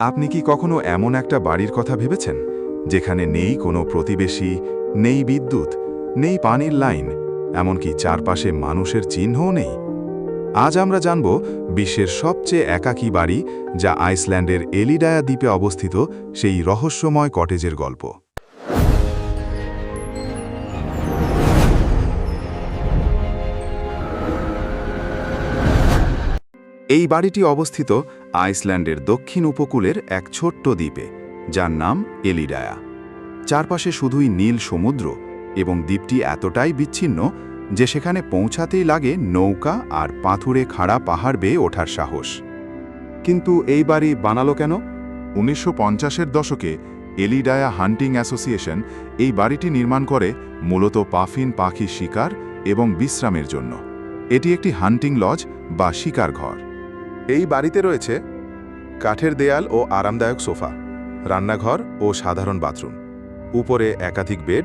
আপনি কি কখনো এমন একটা বাড়ির কথা ভেবেছেন যেখানে নেই কোনো প্রতিবেশী, নেই বিদ্যুৎ, নেই পানির লাইন, এমনকি চারপাশে মানুষের চিহ্নও নেই? আজ আমরা জানব বিশ্বের সবচেয়ে একাকী বাড়ি, যা আইসল্যান্ডের এলিডায়া দ্বীপে অবস্থিত, সেই রহস্যময় কটেজের গল্প। এই বাড়িটি অবস্থিত আইসল্যান্ডের দক্ষিণ উপকূলের এক ছোট্ট দ্বীপে, যার নাম এলিডায়া। চারপাশে শুধুই নীল সমুদ্র, এবং দ্বীপটি এতটাই বিচ্ছিন্ন যে সেখানে পৌঁছাতেই লাগে নৌকা আর পাথুরে খাড়া পাহাড় বেয়ে ওঠার সাহস। কিন্তু এই বাড়ি বানালো কেন? 1950-এর দশকে এলিডায়া হান্টিং অ্যাসোসিয়েশন এই বাড়িটি নির্মাণ করে মূলত পাফিন পাখি শিকার এবং বিশ্রামের জন্য। এটি একটি হান্টিং লজ বা শিকার ঘর। এই বাড়িতে রয়েছে কাঠের দেয়াল ও আরামদায়ক সোফা, রান্নাঘর ও সাধারণ বাথরুম, উপরে একাধিক বেড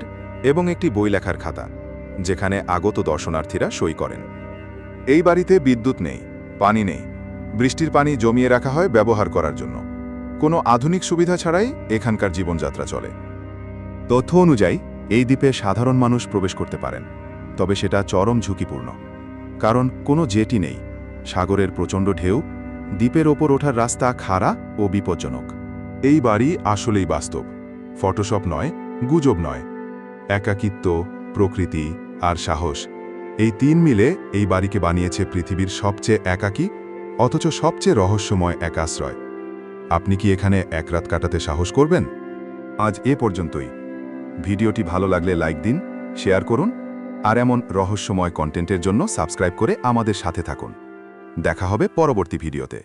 এবং একটি বই লেখার খাতা, যেখানে আগত দর্শনার্থীরা সই করেন। এই বাড়িতে বিদ্যুৎ নেই, পানি নেই, বৃষ্টির পানি জমিয়ে রাখা হয় ব্যবহার করার জন্য। কোনো আধুনিক সুবিধা ছাড়াই এখানকার জীবনযাত্রা চলে। তথ্য অনুযায়ী এই দ্বীপে সাধারণ মানুষ প্রবেশ করতে পারেন, তবে সেটা চরম ঝুঁকিপূর্ণ, কারণ কোনো জেটি নেই, সাগরের প্রচণ্ড ঢেউ, দ্বীপের ওপর ওঠার রাস্তা খাড়া ও বিপজ্জনক। এই বাড়ি আসলেই বাস্তব, ফটোশপ নয়, গুজব নয়। একাকিত্ব, প্রকৃতি আর সাহস, এই তিন মিলে এই বাড়িকে বানিয়েছে পৃথিবীর সবচেয়ে একাকী অথচ সবচেয়ে রহস্যময় এক আশ্রয়। আপনি কি এখানে এক রাত কাটাতে সাহস করবেন? আজ এ পর্যন্তই। ভিডিওটি ভালো লাগলে লাইক দিন, শেয়ার করুন, আর এমন রহস্যময় কন্টেন্টের জন্য সাবস্ক্রাইব করে আমাদের সাথে থাকুন। দেখা হবে পরবর্তী ভিডিওতে।